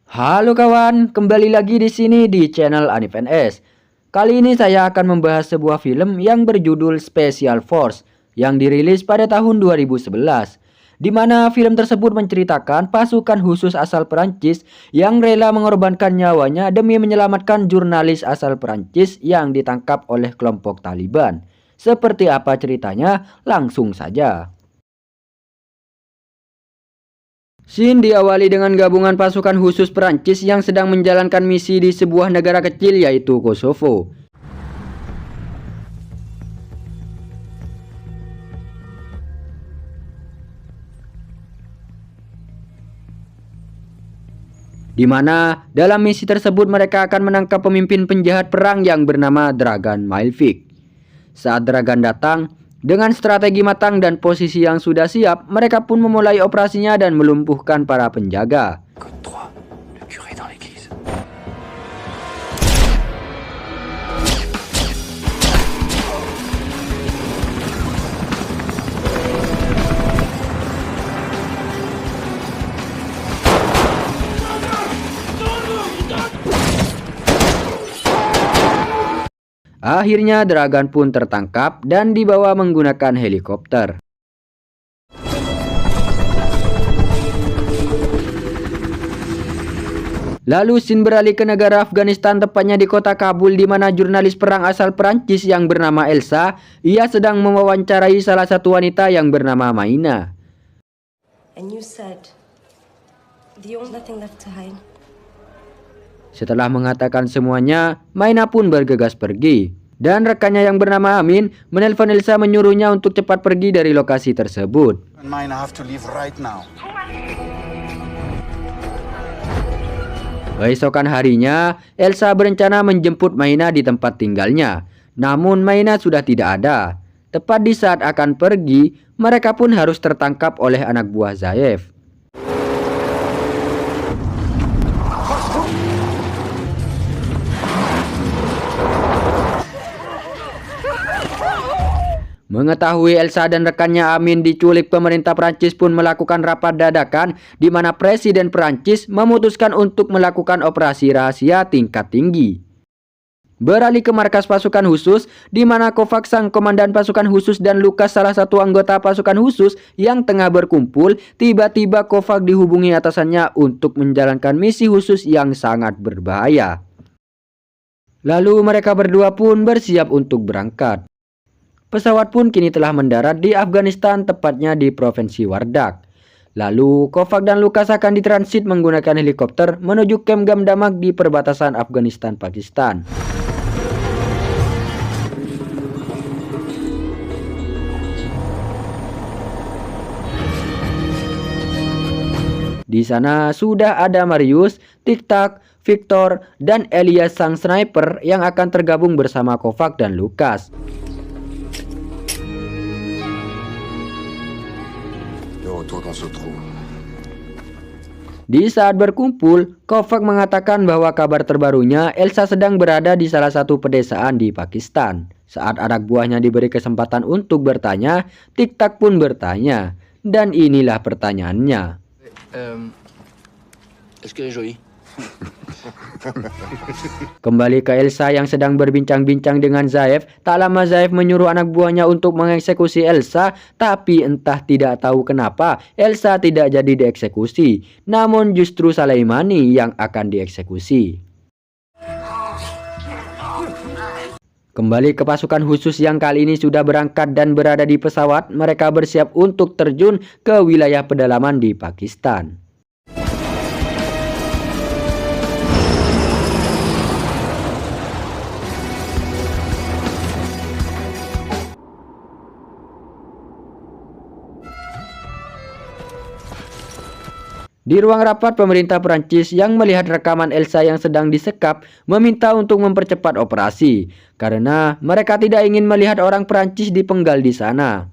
Halo kawan, kembali lagi di sini di channel Anif NS. Kali ini saya akan membahas sebuah film yang berjudul Special Force yang dirilis pada tahun 2011. Di mana film tersebut menceritakan pasukan khusus asal Perancis yang rela mengorbankan nyawanya demi menyelamatkan jurnalis asal Perancis yang ditangkap oleh kelompok Taliban. Seperti apa ceritanya? Langsung saja. Scene diawali dengan gabungan pasukan khusus Perancis yang sedang menjalankan misi di sebuah negara kecil yaitu Kosovo. Di mana dalam misi tersebut mereka akan menangkap pemimpin penjahat perang yang bernama Dragan Malevich. Saat Dragan datang, dengan strategi matang dan posisi yang sudah siap, mereka pun memulai operasinya dan melumpuhkan para penjaga. Akhirnya Dragan pun tertangkap dan dibawa menggunakan helikopter. Lalu scene beralih ke negara Afghanistan, tepatnya di kota Kabul, di mana jurnalis perang asal Perancis yang bernama Elsa, ia sedang mewawancarai salah satu wanita yang bernama Maina. And you said, the only nothing left to hide. Setelah mengatakan semuanya, Maina pun bergegas pergi. Dan rekannya yang bernama Amin menelpon Elsa menyuruhnya untuk cepat pergi dari lokasi tersebut. Maina have to leave right now. Keesokan harinya, Elsa berencana menjemput Maina di tempat tinggalnya. Namun Maina sudah tidak ada. Tepat di saat akan pergi, mereka pun harus tertangkap oleh anak buah Zaev. Mengetahui Elsa dan rekannya Amin diculik, pemerintah Prancis pun melakukan rapat dadakan di mana Presiden Prancis memutuskan untuk melakukan operasi rahasia tingkat tinggi. Beralih ke markas pasukan khusus, di mana Kovac sang komandan pasukan khusus dan Lukas salah satu anggota pasukan khusus yang tengah berkumpul, tiba-tiba Kovac dihubungi atasannya untuk menjalankan misi khusus yang sangat berbahaya. Lalu mereka berdua pun bersiap untuk berangkat. Pesawat pun kini telah mendarat di Afghanistan, tepatnya di Provinsi Wardak. Lalu Kovac dan Lukas akan ditransit menggunakan helikopter menuju kamp Gamdamak di perbatasan Afghanistan-Pakistan. Di sana sudah ada Marius, Tiktak, Victor, dan Elias sang sniper yang akan tergabung bersama Kovac dan Lukas. Di saat berkumpul, Kovac mengatakan bahwa kabar terbarunya Elsa sedang berada di salah satu pedesaan di Pakistan. Saat anak buahnya diberi kesempatan untuk bertanya, Tiktak pun bertanya. Dan inilah pertanyaannya. Kembali ke Elsa yang sedang berbincang-bincang dengan Zaev. Tak lama Zaev menyuruh anak buahnya untuk mengeksekusi Elsa, tapi entah tidak tahu kenapa Elsa tidak jadi dieksekusi, namun justru Saleimani yang akan dieksekusi. Kembali ke pasukan khusus yang kali ini sudah berangkat dan berada di pesawat, mereka bersiap untuk terjun ke wilayah pedalaman di Pakistan. Di ruang rapat, pemerintah Prancis yang melihat rekaman Elsa yang sedang disekap meminta untuk mempercepat operasi karena mereka tidak ingin melihat orang Prancis dipenggal di sana.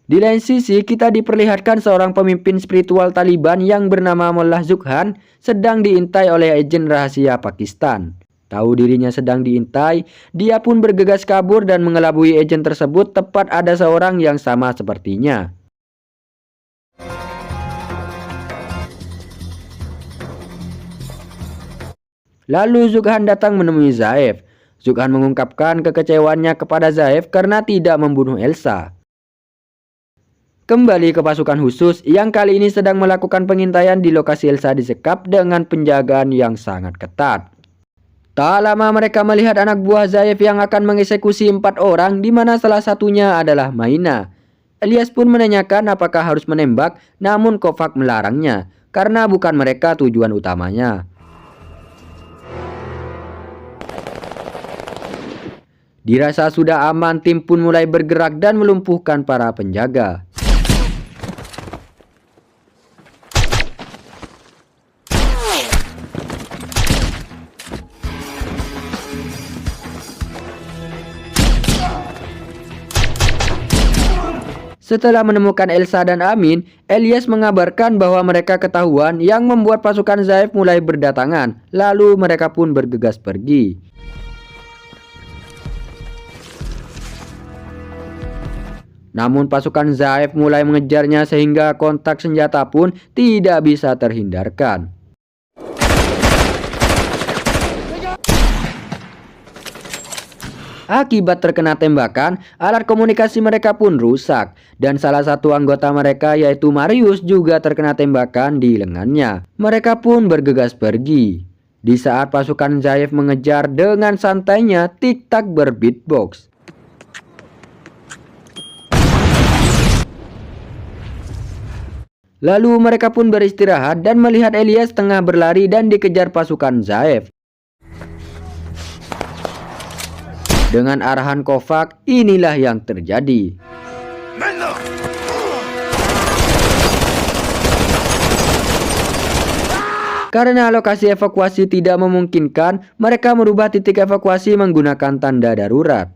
Di lain sisi, kita diperlihatkan seorang pemimpin spiritual Taliban yang bernama Mullah Zukhan sedang diintai oleh agen rahasia Pakistan. Tahu dirinya sedang diintai, dia pun bergegas kabur dan mengelabui agen tersebut. Tepat ada seorang yang sama sepertinya. Lalu Zughan datang menemui Zaev. Zughan mengungkapkan kekecewaannya kepada Zaev karena tidak membunuh Elsa. Kembali ke pasukan khusus yang kali ini sedang melakukan pengintaian di lokasi Elsa disekap dengan penjagaan yang sangat ketat. Tak lama mereka melihat anak buah Zaev yang akan mengeksekusi 4 orang, di mana salah satunya adalah Maina. Elias pun menanyakan apakah harus menembak, namun Kovac melarangnya karena bukan mereka tujuan utamanya. Dirasa sudah aman, tim pun mulai bergerak dan melumpuhkan para penjaga. Setelah menemukan Elsa dan Amin, Elias mengabarkan bahwa mereka ketahuan yang membuat pasukan Zaev mulai berdatangan, lalu mereka pun bergegas pergi. Namun pasukan Zaev mulai mengejarnya sehingga kontak senjata pun tidak bisa terhindarkan. Akibat terkena tembakan, alat komunikasi mereka pun rusak, dan salah satu anggota mereka yaitu Marius juga terkena tembakan di lengannya. Mereka pun bergegas pergi. Di saat pasukan Zaev mengejar, dengan santainya Tik-Tak berbeatbox. Lalu mereka pun beristirahat dan melihat Elias tengah berlari dan dikejar pasukan Zaev. Dengan arahan Kovac, inilah yang terjadi. Karena lokasi evakuasi tidak memungkinkan, mereka merubah titik evakuasi menggunakan tanda darurat.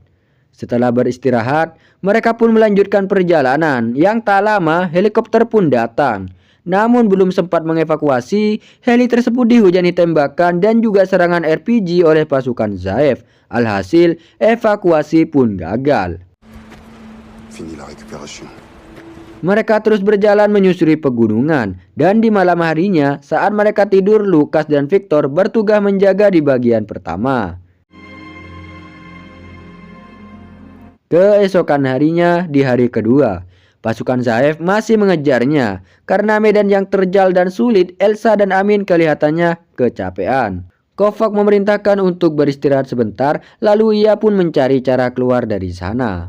Setelah beristirahat, mereka pun melanjutkan perjalanan. Yang tak lama, helikopter pun datang. Namun belum sempat mengevakuasi, heli tersebut dihujani tembakan dan juga serangan RPG oleh pasukan Zaev. Alhasil, evakuasi pun gagal. Mereka terus berjalan menyusuri pegunungan, dan di malam harinya saat mereka tidur, Lukas dan Victor bertugas menjaga di bagian pertama. Keesokan harinya, di hari kedua, pasukan Zaev masih mengejarnya. Karena medan yang terjal dan sulit, Elsa dan Amin kelihatannya kecapean. Kovac memerintahkan untuk beristirahat sebentar, lalu ia pun mencari cara keluar dari sana.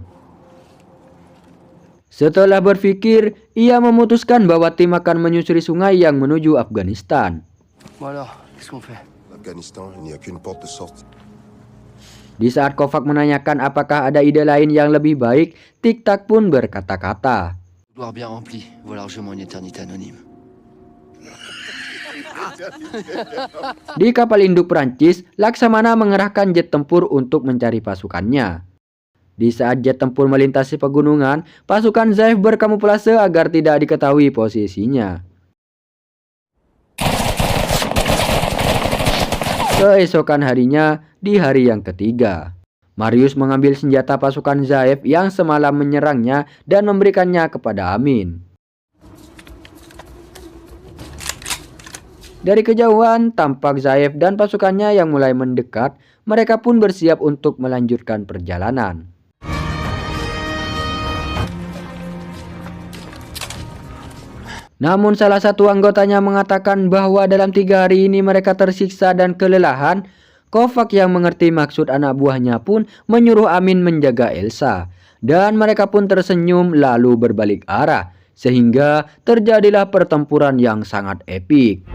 Setelah berpikir, ia memutuskan bahwa tim akan menyusuri sungai yang menuju Afghanistan. Di saat Kovac menanyakan apakah ada ide lain yang lebih baik, Tik-Tak pun berkata-kata. Di kapal induk Prancis, Laksamana mengerahkan jet tempur untuk mencari pasukannya. Di saat jet tempur melintasi pegunungan, pasukan Zaev berkamuflase agar tidak diketahui posisinya. Keesokan harinya, di hari yang ketiga, Marius mengambil senjata pasukan Zaev yang semalam menyerangnya dan memberikannya kepada Amin. Dari kejauhan, tampak Zaev dan pasukannya yang mulai mendekat. Mereka pun bersiap untuk melanjutkan perjalanan. Namun salah satu anggotanya mengatakan bahwa dalam 3 hari ini mereka tersiksa dan kelelahan. Kovac yang mengerti maksud anak buahnya pun menyuruh Amin menjaga Elsa. Dan mereka pun tersenyum lalu berbalik arah. Sehingga terjadilah pertempuran yang sangat epik.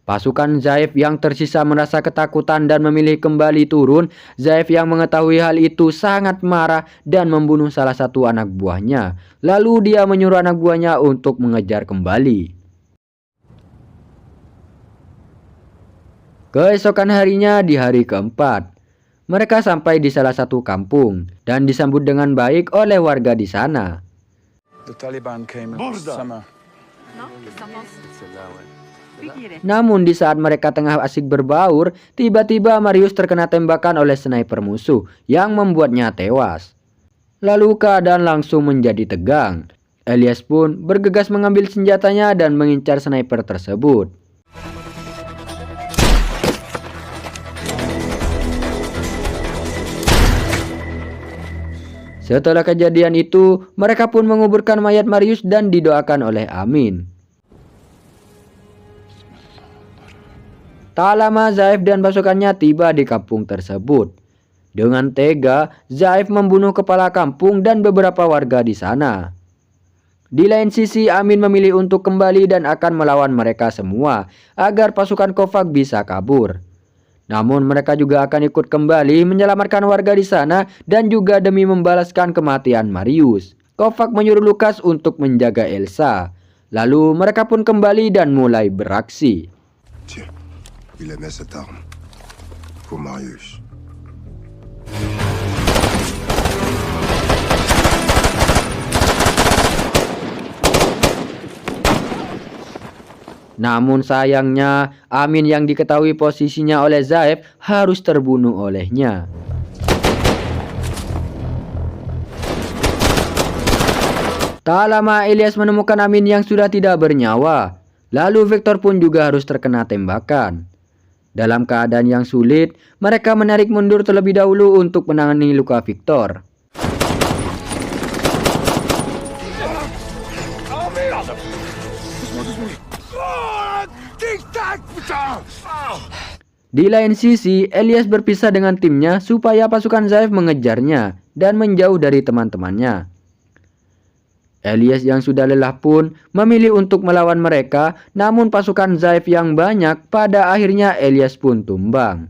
Pasukan Zaev yang tersisa merasa ketakutan dan memilih kembali turun. Zaev yang mengetahui hal itu sangat marah dan membunuh salah satu anak buahnya. Lalu dia menyuruh anak buahnya untuk mengejar kembali. Keesokan harinya, di hari keempat, mereka sampai di salah satu kampung dan disambut dengan baik oleh warga di sana. The Taliban came last summer. Namun di saat mereka tengah asik berbaur, tiba-tiba Marius terkena tembakan oleh sniper musuh yang membuatnya tewas. Lalu keadaan langsung menjadi tegang. Elias pun bergegas mengambil senjatanya dan mengincar sniper tersebut. Setelah kejadian itu, mereka pun menguburkan mayat Marius dan didoakan oleh Amin. Tak lama Zaev dan pasukannya tiba di kampung tersebut. Dengan tega, Zaev membunuh kepala kampung dan beberapa warga di sana. Di lain sisi, Amin memilih untuk kembali dan akan melawan mereka semua agar pasukan Kovac bisa kabur. Namun mereka juga akan ikut kembali menyelamatkan warga di sana dan juga demi membalaskan kematian Marius. Kovac menyuruh Lukas untuk menjaga Elsa. Lalu mereka pun kembali dan mulai beraksi. Tiens, il aimait cette arme. Pour Marius. Namun sayangnya, Amin yang diketahui posisinya oleh Zaev harus terbunuh olehnya. Tak lama Elias menemukan Amin yang sudah tidak bernyawa. Lalu Victor pun juga harus terkena tembakan. Dalam keadaan yang sulit, mereka menarik mundur terlebih dahulu untuk menangani luka Victor. Di lain sisi, Elias berpisah dengan timnya supaya pasukan Zaev mengejarnya dan menjauh dari teman-temannya. Elias yang sudah lelah pun memilih untuk melawan mereka, namun pasukan Zaev yang banyak, pada akhirnya Elias pun tumbang.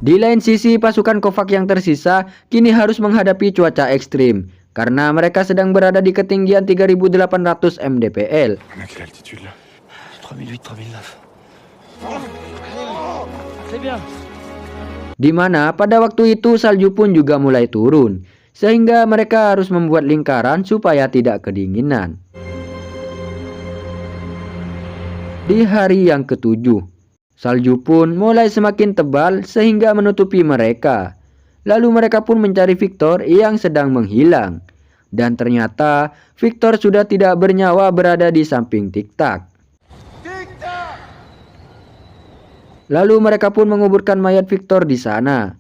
Di lain sisi, pasukan Kovac yang tersisa kini harus menghadapi cuaca ekstrim karena mereka sedang berada di ketinggian 3.800 mdpl. On a quelle altitude là? 3008, 3009. Di mana pada waktu itu salju pun juga mulai turun, sehingga mereka harus membuat lingkaran supaya tidak kedinginan. Di hari yang ketujuh, salju pun mulai semakin tebal sehingga menutupi mereka. Lalu mereka pun mencari Victor yang sedang menghilang. Dan ternyata Victor sudah tidak bernyawa berada di samping Tik-Tak. Lalu mereka pun menguburkan mayat Victor di sana.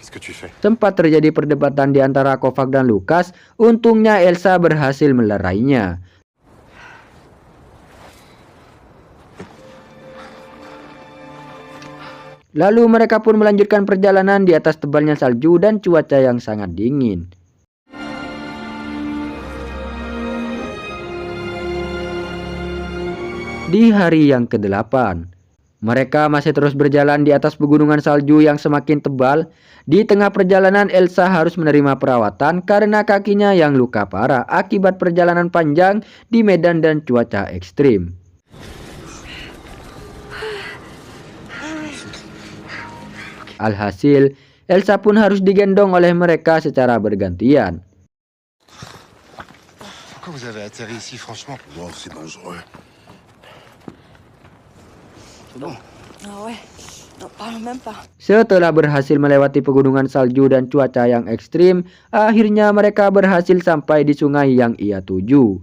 Qu'est-ce que tu fais? Sempat terjadi perdebatan di antara Kovac dan Lukas. Untungnya Elsa berhasil melerainya. Lalu mereka pun melanjutkan perjalanan di atas tebalnya salju dan cuaca yang sangat dingin. Di hari yang ke-8, mereka masih terus berjalan di atas pegunungan salju yang semakin tebal. Di tengah perjalanan, Elsa harus menerima perawatan karena kakinya yang luka parah akibat perjalanan panjang di medan dan cuaca ekstrim. Alhasil, Elsa pun harus digendong oleh mereka secara bergantian. Pourquoi vous avez atterri ici, franchement? Bon, c'est dangereux. Ah ouais, n'en parle même pas. Setelah berhasil melewati pegunungan salju dan cuaca yang ekstrim, akhirnya mereka berhasil sampai di sungai yang ia tuju.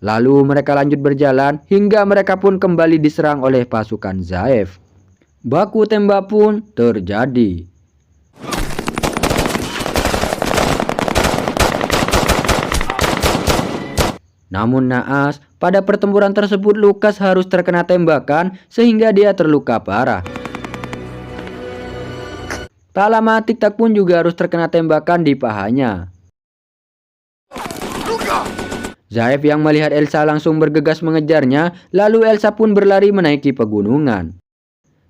Lalu mereka lanjut berjalan hingga mereka pun kembali diserang oleh pasukan Zaev. Baku tembak pun terjadi. Namun naas, pada pertempuran tersebut Lukas harus terkena tembakan sehingga dia terluka parah. Tak lama Tik-Tak pun juga harus terkena tembakan di pahanya. Zaev yang melihat Elsa langsung bergegas mengejarnya, lalu Elsa pun berlari menaiki pegunungan.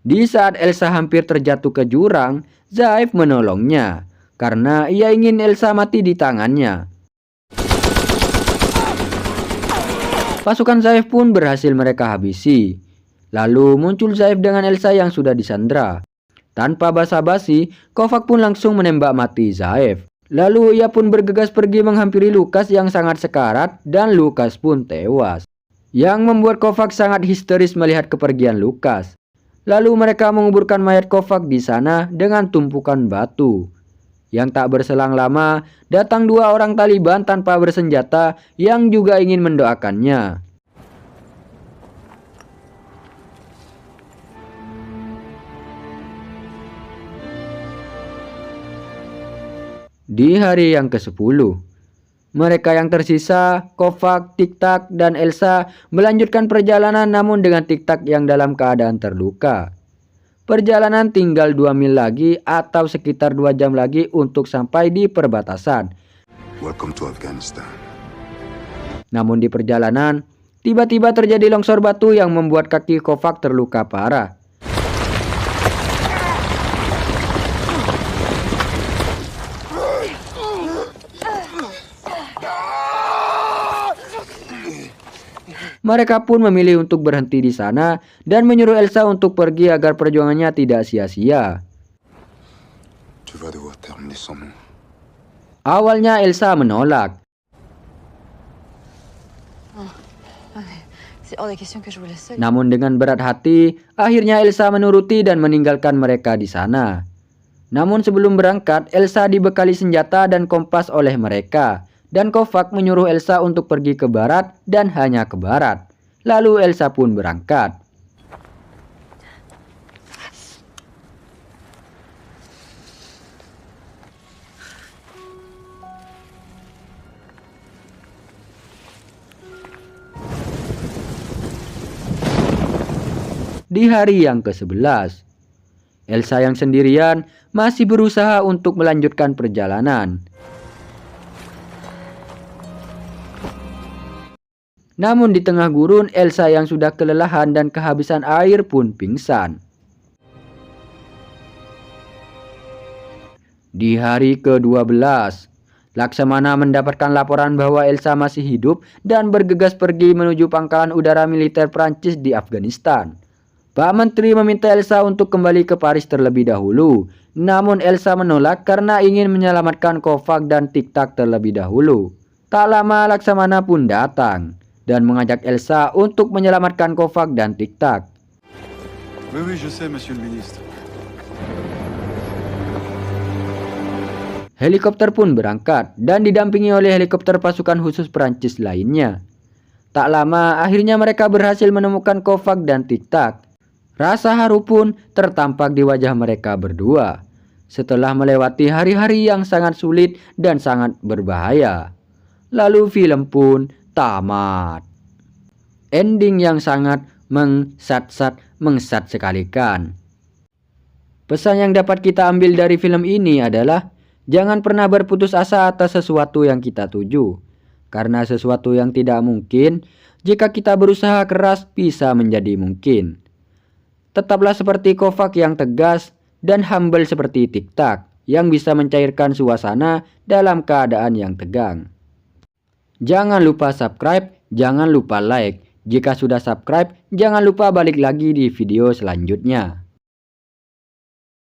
Di saat Elsa hampir terjatuh ke jurang, Zaev menolongnya karena ia ingin Elsa mati di tangannya. Pasukan Zaev pun berhasil mereka habisi. Lalu muncul Zaev dengan Elsa yang sudah disandra. Tanpa basa-basi, Kovac pun langsung menembak mati Zaev. Lalu ia pun bergegas pergi menghampiri Lukas yang sangat sekarat dan Lukas pun tewas. Yang membuat Kovac sangat histeris melihat kepergian Lukas. Lalu mereka menguburkan mayat Kovac di sana dengan tumpukan batu. Yang tak berselang lama, datang 2 orang Taliban tanpa bersenjata yang juga ingin mendoakannya. Di hari yang ke-10, mereka yang tersisa, Kovac, Tik-Tak, dan Elsa melanjutkan perjalanan namun dengan Tik-Tak yang dalam keadaan terluka. Perjalanan tinggal 2 mil lagi atau sekitar 2 jam lagi untuk sampai di perbatasan. Welcome to Afghanistan. Namun di perjalanan, tiba-tiba terjadi longsor batu yang membuat kaki Kovac terluka parah. Mereka pun memilih untuk berhenti di sana dan menyuruh Elsa untuk pergi agar perjuangannya tidak sia-sia. Tu vas devoir terminer sans nous. Awalnya Elsa menolak, C'est hors de question que je vous laisse seule. namun dengan berat hati, akhirnya Elsa menuruti dan meninggalkan mereka di sana. Namun sebelum berangkat, Elsa dibekali senjata dan kompas oleh mereka. Dan Kovac menyuruh Elsa untuk pergi ke barat dan hanya ke barat. Lalu Elsa pun berangkat. Di hari yang ke-11, Elsa yang sendirian masih berusaha untuk melanjutkan perjalanan. Namun di tengah gurun, Elsa yang sudah kelelahan dan kehabisan air pun pingsan. Di hari ke-12, Laksamana mendapatkan laporan bahwa Elsa masih hidup dan bergegas pergi menuju pangkalan udara militer Prancis di Afghanistan. Pak Menteri meminta Elsa untuk kembali ke Paris terlebih dahulu. Namun Elsa menolak karena ingin menyelamatkan Kovac dan Tik-Tak terlebih dahulu. Tak lama Laksamana pun datang dan mengajak Elsa untuk menyelamatkan Kovac dan Tik-Tak. Oui, oui, je sais, monsieur le ministre. Helikopter pun berangkat dan didampingi oleh helikopter pasukan khusus Prancis lainnya. Tak lama akhirnya mereka berhasil menemukan Kovac dan Tik-Tak. Rasa haru pun tertampak di wajah mereka berdua setelah melewati hari-hari yang sangat sulit dan sangat berbahaya. Lalu film pun tamat. Ending yang sangat mengsat sekalikan. Pesan yang dapat kita ambil dari film ini adalah jangan pernah berputus asa atas sesuatu yang kita tuju. Karena sesuatu yang tidak mungkin, jika kita berusaha keras bisa menjadi mungkin. Tetaplah seperti Kovac yang tegas dan humble seperti Tik-Tak yang bisa mencairkan suasana dalam keadaan yang tegang. Jangan lupa subscribe, jangan lupa like. Jika sudah subscribe, jangan lupa balik lagi di video selanjutnya.